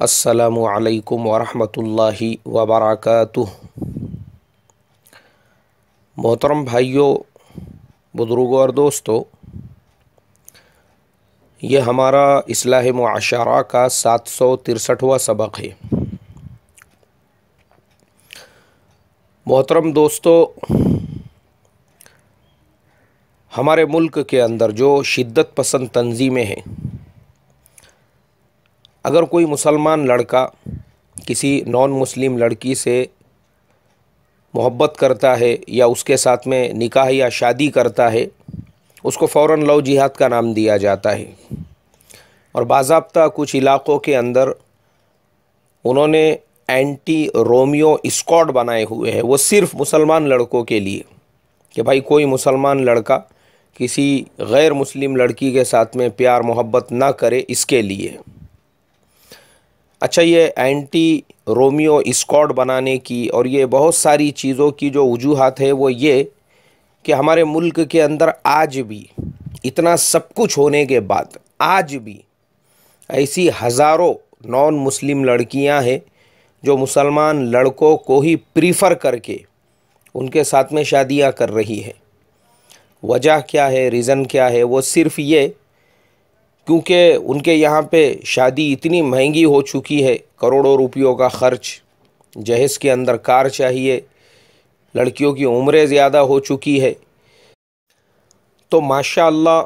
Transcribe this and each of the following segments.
अस्सलामु अलैकुम वरहमतुल्लाहि वबरकातुह। मोहतरम भाइयों, बुज़ुर्गों और दोस्तों, ये हमारा इस्लाह मुआशरा का 763वां सबक है। मोहतरम दोस्तों, हमारे मुल्क के अंदर जो शिद्दत पसंद तंजीमें हैं, अगर कोई मुसलमान लड़का किसी नॉन मुस्लिम लड़की से मोहब्बत करता है या उसके साथ में निकाह या शादी करता है, उसको फ़ौरन लव जिहाद का नाम दिया जाता है। और बाज़ाब्ता कुछ इलाक़ों के अंदर उन्होंने एंटी रोमियो स्क्वाड बनाए हुए हैं, वो सिर्फ़ मुसलमान लड़कों के लिए, कि भाई कोई मुसलमान लड़का किसी गैर मुस्लिम लड़की के साथ में प्यार मोहब्बत ना करे, इसके लिए। अच्छा, ये एंटी रोमियो स्क्वाड बनाने की और ये बहुत सारी चीज़ों की जो वजूहात है वो ये कि हमारे मुल्क के अंदर आज भी इतना सब कुछ होने के बाद आज भी ऐसी हज़ारों नॉन मुस्लिम लड़कियां हैं जो मुसलमान लड़कों को ही प्रीफर करके उनके साथ में शादियां कर रही है। वजह क्या है, रीज़न क्या है? वो सिर्फ़ ये क्योंकि उनके यहाँ पे शादी इतनी महंगी हो चुकी है, करोड़ों रुपयों का ख़र्च, जहेज़ के अंदर कार चाहिए, लड़कियों की उम्रें ज़्यादा हो चुकी है। तो माशाअल्लाह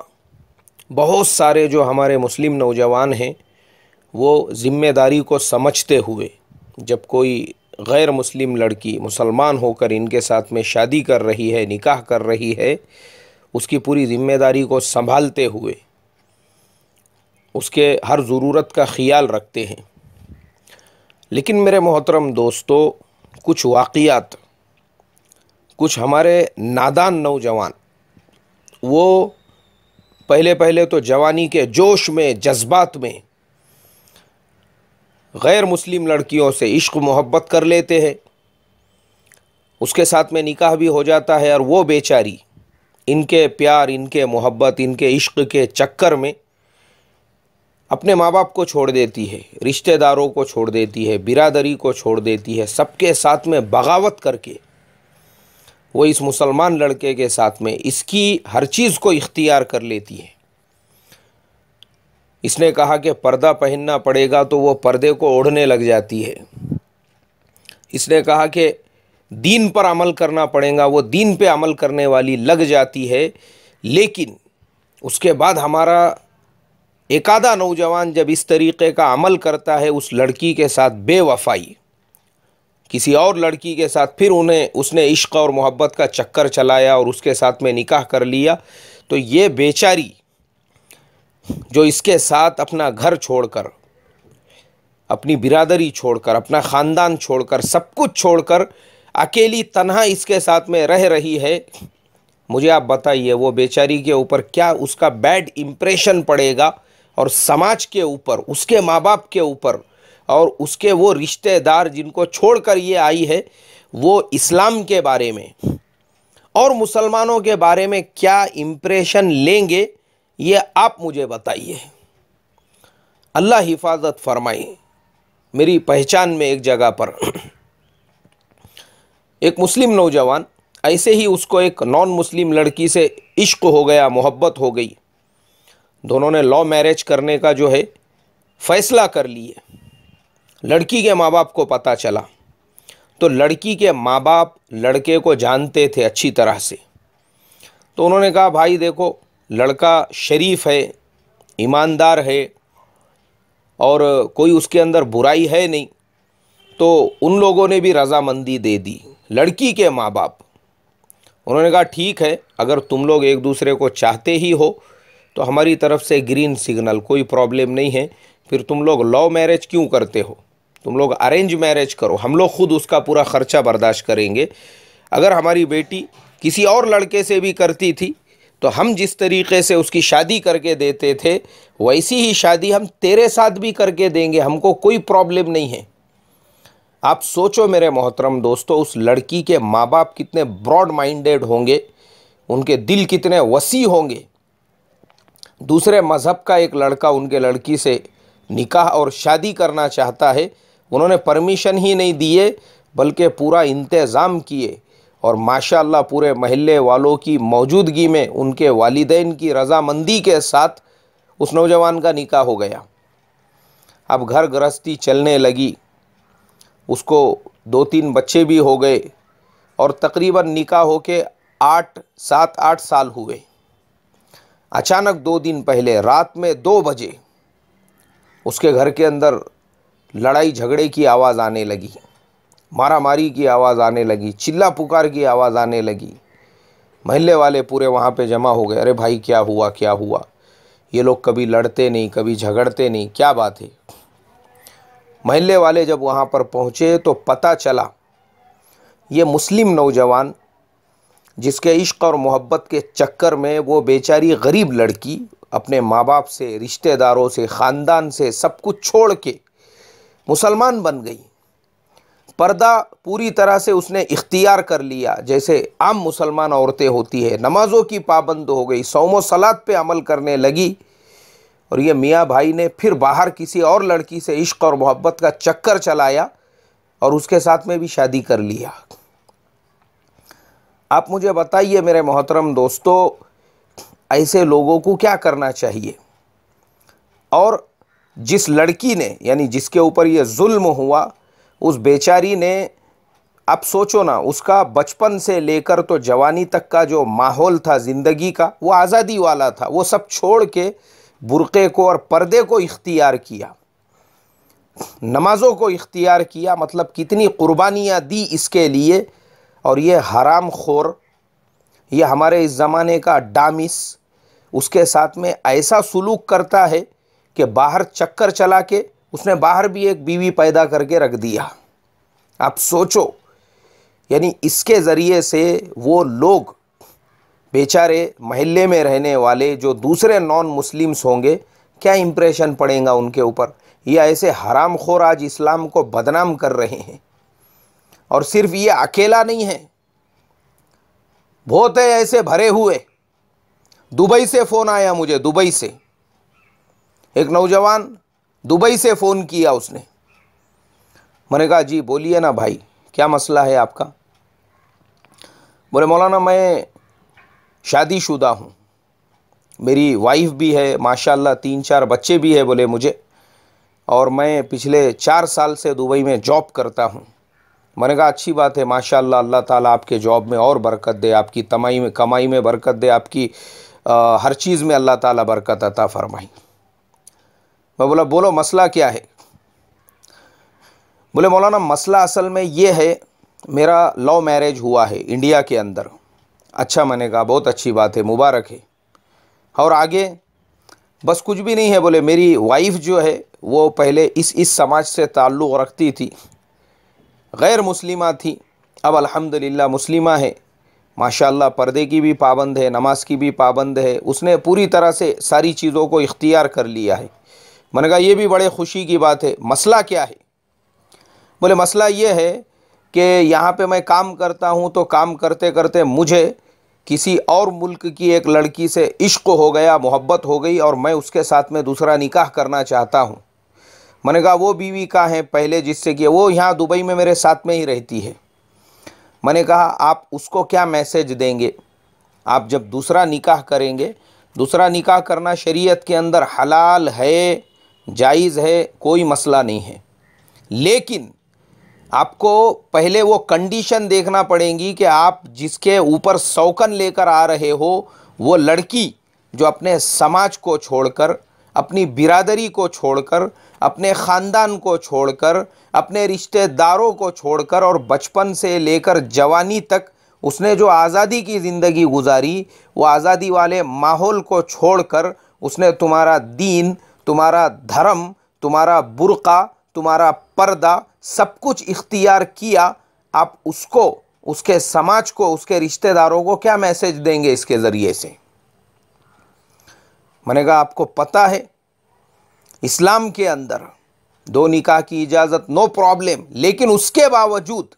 बहुत सारे जो हमारे मुस्लिम नौजवान हैं वो ज़िम्मेदारी को समझते हुए जब कोई गैर मुस्लिम लड़की मुसलमान होकर इनके साथ में शादी कर रही है, निकाह कर रही है, उसकी पूरी ज़िम्मेदारी को संभालते हुए उसके हर ज़रूरत का ख़याल रखते हैं। लेकिन मेरे मोहतरम दोस्तों, कुछ वाक़ियात, कुछ हमारे नादान नौजवान वो पहले तो जवानी के जोश में, जज्बात में गैर मुस्लिम लड़कियों से इश्क मोहब्बत कर लेते हैं, उसके साथ में निकाह भी हो जाता है, और वो बेचारी इनके प्यार, इनके मोहब्बत, इनके इश्क के चक्कर में अपने माँ बाप को छोड़ देती है, रिश्तेदारों को छोड़ देती है, बिरादरी को छोड़ देती है, सबके साथ में बगावत करके वो इस मुसलमान लड़के के साथ में इसकी हर चीज़ को इख्तियार कर लेती है। इसने कहा कि पर्दा पहनना पड़ेगा तो वो पर्दे को ओढ़ने लग जाती है। इसने कहा कि दीन पर अमल करना पड़ेगा, वो दीन पे अमल करने वाली लग जाती है। लेकिन उसके बाद हमारा एक आधा नौजवान जब इस तरीक़े का अमल करता है, उस लड़की के साथ बेवफाई, किसी और लड़की के साथ फिर उसने इश्क और मोहब्बत का चक्कर चलाया और उसके साथ में निकाह कर लिया, तो ये बेचारी जो इसके साथ अपना घर छोड़कर, अपनी बिरादरी छोड़कर, अपना ख़ानदान छोड़कर, सब कुछ छोड़कर अकेली तन्हा इसके साथ में रह रही है, मुझे आप बताइए वो बेचारी के ऊपर क्या उसका बैड इम्प्रेशन पड़ेगा, और समाज के ऊपर, उसके माँ बाप के ऊपर, और उसके वो रिश्तेदार जिनको छोड़कर ये आई है, वो इस्लाम के बारे में और मुसलमानों के बारे में क्या इम्प्रेशन लेंगे, ये आप मुझे बताइए। अल्लाह हिफाजत फरमाए। मेरी पहचान में एक जगह पर एक मुस्लिम नौजवान, ऐसे ही उसको एक नॉन मुस्लिम लड़की से इश्क हो गया, मोहब्बत हो गई, दोनों ने लव मैरिज करने का जो है फ़ैसला कर लिए। लड़की के माँ बाप को पता चला तो लड़की के माँ बाप लड़के को जानते थे अच्छी तरह से, तो उन्होंने कहा भाई देखो, लड़का शरीफ है, ईमानदार है और कोई उसके अंदर बुराई है नहीं। तो उन लोगों ने भी रज़ामंदी दे दी, लड़की के माँ बाप। उन्होंने कहा ठीक है, अगर तुम लोग एक दूसरे को चाहते ही हो तो हमारी तरफ से ग्रीन सिग्नल, कोई प्रॉब्लम नहीं है। फिर तुम लोग लव मैरिज क्यों करते हो? तुम लोग अरेंज मैरिज करो, हम लोग खुद उसका पूरा ख़र्चा बर्दाश्त करेंगे। अगर हमारी बेटी किसी और लड़के से भी करती थी तो हम जिस तरीक़े से उसकी शादी करके देते थे वैसी ही शादी हम तेरे साथ भी करके देंगे, हमको कोई प्रॉब्लम नहीं है। आप सोचो मेरे मोहतरम दोस्तों, उस लड़की के माँ बाप कितने ब्रॉड माइंडेड होंगे, उनके दिल कितने वसी होंगे। दूसरे मज़हब का एक लड़का उनके लड़की से निकाह और शादी करना चाहता है, उन्होंने परमिशन ही नहीं दिए बल्कि पूरा इंतज़ाम किए और माशाअल्लाह पूरे महल्ले वालों की मौजूदगी में उनके वालिदैन की रज़ामंदी के साथ उस नौजवान का निकाह हो गया। अब घर गृहस्थी चलने लगी, उसको 2-3 बच्चे भी हो गए और तकरीबन निकाह होके 7-8 साल हुए। अचानक 2 दिन पहले रात में 2 बजे उसके घर के अंदर लड़ाई झगड़े की आवाज़ आने लगी, मारामारी की आवाज़ आने लगी, चिल्ला पुकार की आवाज़ आने लगी। महल्ले वाले पूरे वहाँ पे जमा हो गए। अरे भाई क्या हुआ क्या हुआ, ये लोग कभी लड़ते नहीं कभी झगड़ते नहीं, क्या बात है। महल्ले वाले जब वहाँ पर पहुँचे तो पता चला ये मुस्लिम नौजवान जिसके इश्क और मोहब्बत के चक्कर में वो बेचारी गरीब लड़की अपने माँ बाप से, रिश्तेदारों से, ख़ानदान से सब कुछ छोड़ के मुसलमान बन गई। पर्दा पूरी तरह से उसने इख्तियार कर लिया, जैसे आम मुसलमान औरतें होती है, नमाज़ों की पाबंद हो गई, सौमो सलात पे अमल करने लगी। और ये मियाँ भाई ने फिर बाहर किसी और लड़की से इश्क और मोहब्बत का चक्कर चलाया और उसके साथ में भी शादी कर लिया। आप मुझे बताइए मेरे मोहतरम दोस्तों, ऐसे लोगों को क्या करना चाहिए। और जिस लड़की ने यानी जिसके ऊपर ये जुल्म हुआ, उस बेचारी ने, अब सोचो ना, उसका बचपन से लेकर तो जवानी तक का जो माहौल था ज़िंदगी का वो आज़ादी वाला था, वो सब छोड़ के बुर्क़े को और पर्दे को इख्तियार किया, नमाज़ों को इख्तियार किया। मतलब कितनी क़ुर्बानियाँ दी इसके लिए। और ये हराम खोर, ये हमारे इस ज़माने का डामिस उसके साथ में ऐसा सुलूक करता है कि बाहर चक्कर चला के उसने बाहर भी एक बीवी पैदा करके रख दिया। आप सोचो, यानी इसके ज़रिए से वो लोग बेचारे महल्ले में रहने वाले जो दूसरे नॉन मुस्लिम्स होंगे, क्या इम्प्रेशन पड़ेगा उनके ऊपर। ये ऐसे हराम खोर आज इस्लाम को बदनाम कर रहे हैं। और सिर्फ ये अकेला नहीं है, बहुत है ऐसे भरे हुए। दुबई से फ़ोन आया मुझे, दुबई से एक नौजवान दुबई से फ़ोन किया उसने। मैंने कहा जी बोलिए ना भाई, क्या मसला है आपका। बोले मौलाना मैं शादीशुदा हूँ, मेरी वाइफ भी है, माशाल्लाह 3-4 बच्चे भी है बोले मुझे, और मैं पिछले 4 साल से दुबई में जॉब करता हूँ। मैंने कहा अच्छी बात है, माशाल्लाह, अल्लाह ताला आपके जॉब में और बरकत दे, आपकी कमाई में बरकत दे, आपकी हर चीज़ में अल्लाह ताला बरकत अता फरमाई। मैं बोला बोलो मसला क्या है। बोले मौलाना मसला असल में ये है, मेरा लव मैरिज हुआ है इंडिया के अंदर। अच्छा, मैंने कहा बहुत अच्छी बात है, मुबारक है। और आगे बस कुछ भी नहीं है। बोले मेरी वाइफ जो है वो पहले इस समाज से ताल्लुक़ रखती थी, गैर मुस्लिमा थी, अब अल्हम्दुलिल्लाह मुस्लिमा है, माशाअल्लाह पर्दे की भी पाबंद है, नमाज की भी पाबंद है, उसने पूरी तरह से सारी चीज़ों को इख्तियार कर लिया है। मैंने कहा ये भी बड़े खुशी की बात है, मसला क्या है। बोले मसला ये है कि यहाँ पे मैं काम करता हूँ, तो काम करते करते मुझे किसी और मुल्क की एक लड़की से इश्क हो गया, मोहब्बत हो गई, और मैं उसके साथ में दूसरा निकाह करना चाहता हूँ। मैंने कहा वो बीवी कहाँ है पहले जिससे कि वो यहाँ दुबई में मेरे साथ में ही रहती है। मैंने कहा आप उसको क्या मैसेज देंगे, आप जब दूसरा निकाह करेंगे, दूसरा निकाह करना शरीयत के अंदर हलाल है, जायज़ है, कोई मसला नहीं है, लेकिन आपको पहले वो कंडीशन देखना पड़ेगी कि आप जिसके ऊपर शौकन लेकर आ रहे हो, वो लड़की जो अपने समाज को छोड़कर, अपनी बिरादरी को छोड़कर, अपने ख़ानदान को छोड़कर, अपने रिश्तेदारों को छोड़कर और बचपन से लेकर जवानी तक उसने जो आज़ादी की ज़िंदगी गुजारी, वो आज़ादी वाले माहौल को छोड़कर उसने तुम्हारा दीन, तुम्हारा धर्म, तुम्हारा बुर्का, तुम्हारा पर्दा सब कुछ इख्तियार किया। आप उसको, उसके समाज को, उसके रिश्तेदारों को क्या मैसेज देंगे इसके ज़रिए से। मैंने कहा आपको पता है इस्लाम के अंदर 2 निकाह की इजाज़त नो प्रॉब्लम, लेकिन उसके बावजूद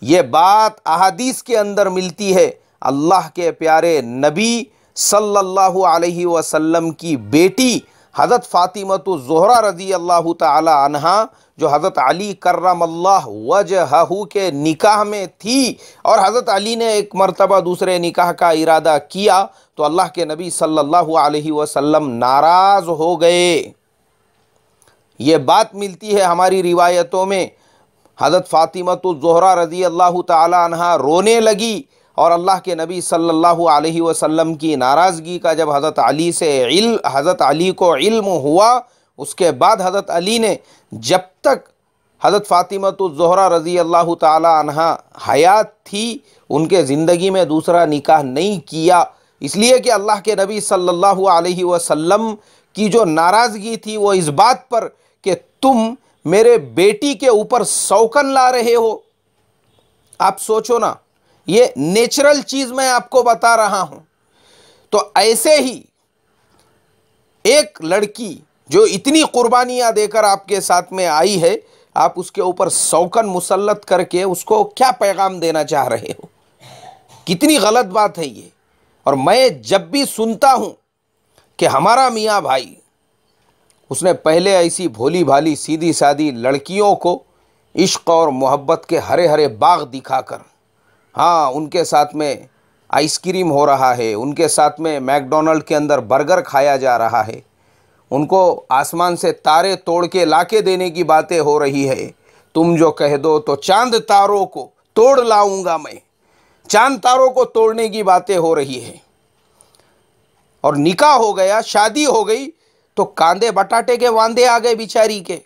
ये बात अहादीस के अंदर मिलती है, अल्लाह के प्यारे नबी सल्लल्लाहु अलैहि वसल्लम की बेटी हज़रत फ़ातिमतु ज़ोहरा रज़ी अल्लाह ताला अन्हा जो हज़रत अली कर्रमल्लाह वजहहू के निकाह में थी और हज़रत अली ने एक मर्तबा दूसरे निकाह का इरादा किया तो अल्लाह के नबी सल्लल्लाहु अलैहि वसल्लम नाराज़ हो गए। ये बात मिलती है हमारी रिवायतों में। हज़रत फ़ातिमतु ज़ोहरा रज़ी अल्लाह ताला अन्हा रोने लगी और अल्लाह के नबी सल्लल्लाहु अलैहि वसल्लम की नाराज़गी का जब हज़रत अली को इल्म हुआ, उसके बाद हज़रत अली ने जब तक हज़रत फ़ातिमतु ज़ोहरा रज़ी अल्लाह ताला अन्हा हयात थी उनके ज़िंदगी में दूसरा निकाह नहीं किया, इसलिए कि अल्लाह के नबी सल्लल्लाहु अलैहि वसल्लम की जो नाराज़गी थी वो इस बात पर कि तुम मेरे बेटी के ऊपर शौकन ला रहे हो। आप सोचो ना, ये नेचुरल चीज़ मैं आपको बता रहा हूं। तो ऐसे ही एक लड़की जो इतनी कुर्बानियां देकर आपके साथ में आई है, आप उसके ऊपर शौकन मुसल्लत करके उसको क्या पैगाम देना चाह रहे हो? कितनी गलत बात है ये। और मैं जब भी सुनता हूं कि हमारा मियाँ भाई उसने पहले ऐसी भोली भाली सीधी सादी लड़कियों को इश्क और मोहब्बत के हरे हरे बाग दिखाकर, हाँ, उनके साथ में आइसक्रीम हो रहा है, उनके साथ में मैकडॉनल्ड के अंदर बर्गर खाया जा रहा है, उनको आसमान से तारे तोड़ के लाके देने की बातें हो रही है। तुम जो कह दो तो चांद तारों को तोड़ लाऊंगा मैं, चांद तारों को तोड़ने की बातें हो रही है। और निकाह हो गया, शादी हो गई तो कांदे बटाटे के वांदे आ गए बिचारी के।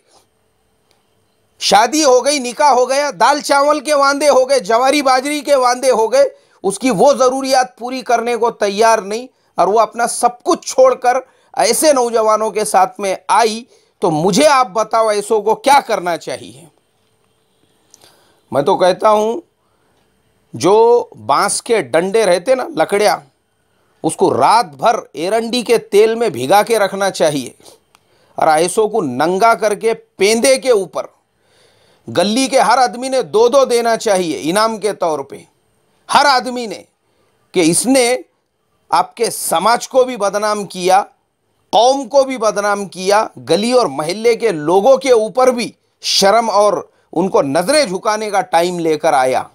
शादी हो गई, निकाह हो गया, दाल चावल के वांदे हो गए, जवारी बाजरी के वांदे हो गए, उसकी वो ज़रूरियात पूरी करने को तैयार नहीं और वो अपना सब कुछ छोड़कर ऐसे नौजवानों के साथ में आई। तो मुझे आप बताओ ऐसों को क्या करना चाहिए? मैं तो कहता हूं जो बांस के डंडे रहते ना, लकड़ियां, उसको रात भर एरंडी के तेल में भिगा के रखना चाहिए और ऐसों को नंगा करके पेंदे के ऊपर गली के हर आदमी ने दो दो देना चाहिए इनाम के तौर पे, हर आदमी ने, कि इसने आपके समाज को भी बदनाम किया, कौम को भी बदनाम किया, गली और मोहल्ले के लोगों के ऊपर भी शर्म और उनको नजरें झुकाने का टाइम लेकर आया।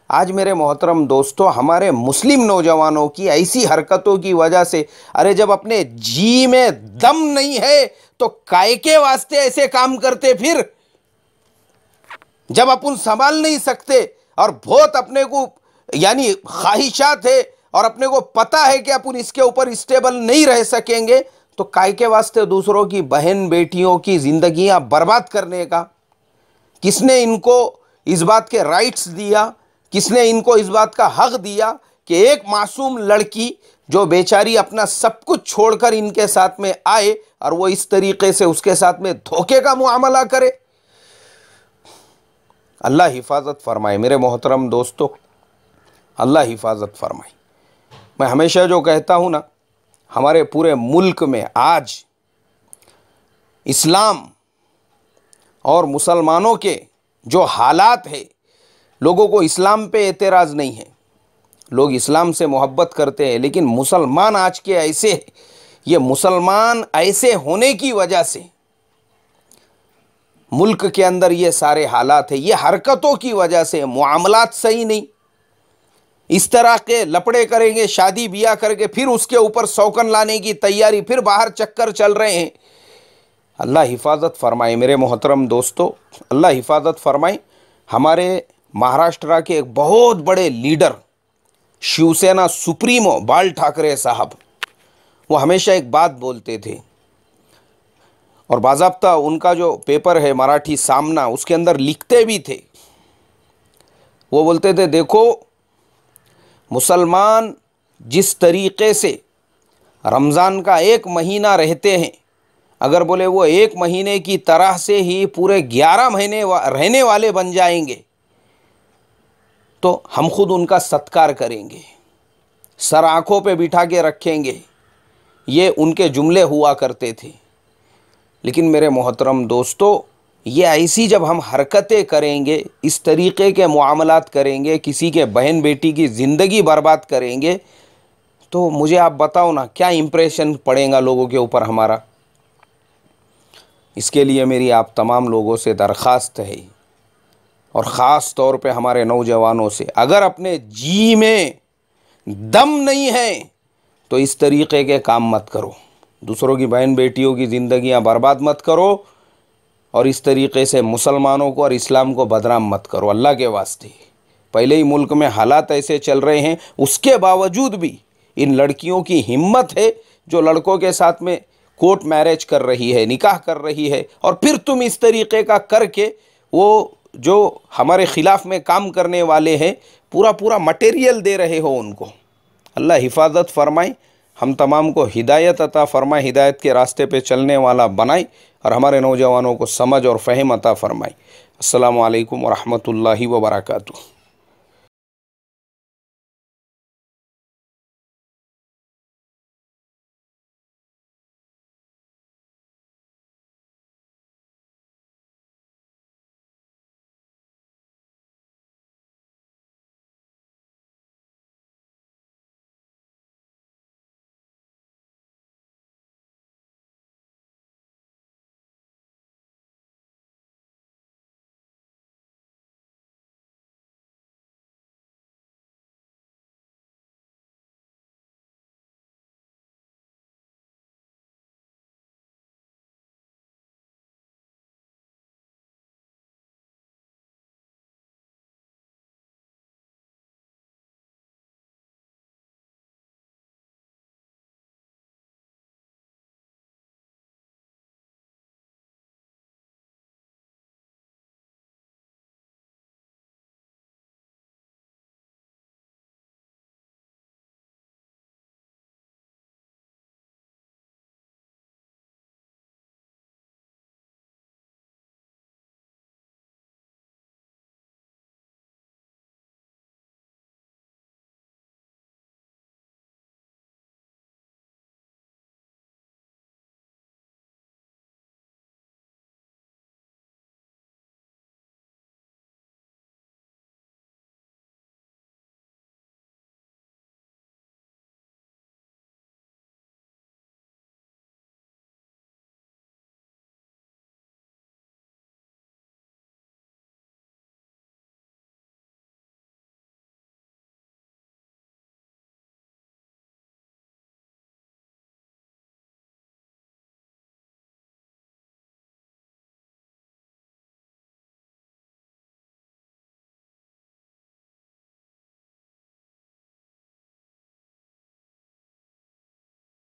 आज मेरे मोहतरम दोस्तों, हमारे मुस्लिम नौजवानों की ऐसी हरकतों की वजह से, अरे जब अपने जी में दम नहीं है तो काय के वास्ते ऐसे काम करते? फिर जब अपन संभाल नहीं सकते और बहुत अपने को यानी ख्वाहिशात है और अपने को पता है कि अपन इसके ऊपर स्टेबल नहीं रह सकेंगे, तो काय के वास्ते दूसरों की बहन बेटियों की जिंदगियां बर्बाद करने का? किसने इनको इस बात के राइट्स दिया? किसने इनको इस बात का हक दिया कि एक मासूम लड़की जो बेचारी अपना सब कुछ छोड़कर इनके साथ में आए और वो इस तरीके से उसके साथ में धोखे का मुआमला करे? अल्लाह हिफाजत फरमाए मेरे मोहतरम दोस्तों, अल्लाह हिफाजत फरमाए। मैं हमेशा जो कहता हूँ ना, हमारे पूरे मुल्क में आज इस्लाम और मुसलमानों के जो हालात है, लोगों को इस्लाम पे एतराज़ नहीं है, लोग इस्लाम से मोहब्बत करते हैं, लेकिन मुसलमान आज के ऐसे, ये मुसलमान ऐसे होने की वजह से मुल्क के अंदर ये सारे हालात है, ये हरकतों की वजह से। मुआमलात सही नहीं, इस तरह के लपड़े करेंगे, शादी बियाह करके फिर उसके ऊपर शौकन लाने की तैयारी, फिर बाहर चक्कर चल रहे हैं। अल्लाह हिफाजत फरमाए मेरे मोहतरम दोस्तों, अल्लाह हिफाजत फरमाए। हमारे महाराष्ट्र के एक बहुत बड़े लीडर, शिवसेना सुप्रीमो बाल ठाकरे साहब, वो हमेशा एक बात बोलते थे और बाज़ाब्ता उनका जो पेपर है मराठी सामना, उसके अंदर लिखते भी थे। वो बोलते थे, देखो मुसलमान जिस तरीक़े से रमज़ान का एक महीना रहते हैं, अगर बोले वो एक महीने की तरह से ही पूरे 11 महीने रहने वाले बन जाएंगे तो हम खुद उनका सत्कार करेंगे, सर आँखों पे बिठा के रखेंगे। ये उनके जुमले हुआ करते थे। लेकिन मेरे मोहतरम दोस्तों, ये ऐसी जब हम हरकतें करेंगे, इस तरीक़े के मुआमलात करेंगे, किसी के बहन बेटी की ज़िंदगी बर्बाद करेंगे, तो मुझे आप बताओ ना क्या इम्प्रेशन पड़ेगा लोगों के ऊपर हमारा? इसके लिए मेरी आप तमाम लोगों से दरख्वास्त है, और ख़ास तौर पे हमारे नौजवानों से, अगर अपने जी में दम नहीं है तो इस तरीक़े के काम मत करो, दूसरों की बहन बेटियों की ज़िंदगियां बर्बाद मत करो, और इस तरीक़े से मुसलमानों को और इस्लाम को बदनाम मत करो। अल्लाह के वास्ते, पहले ही मुल्क में हालात ऐसे चल रहे हैं, उसके बावजूद भी इन लड़कियों की हिम्मत है जो लड़कों के साथ में कोर्ट मैरिज कर रही है, निकाह कर रही है, और फिर तुम इस तरीक़े का करके वो जो हमारे ख़िलाफ़ में काम करने वाले हैं पूरा मटेरियल दे रहे हो उनको। अल्लाह हिफाजत फ़रमाए, हम तमाम को हिदायत अता फ़रमाए, हिदायत के रास्ते पे चलने वाला बनाए, और हमारे नौजवानों को समझ और फ़हम अता फ़रमाए। अस्सलामु अलैकुम व रहमतुल्लाहि व बरकातुहू।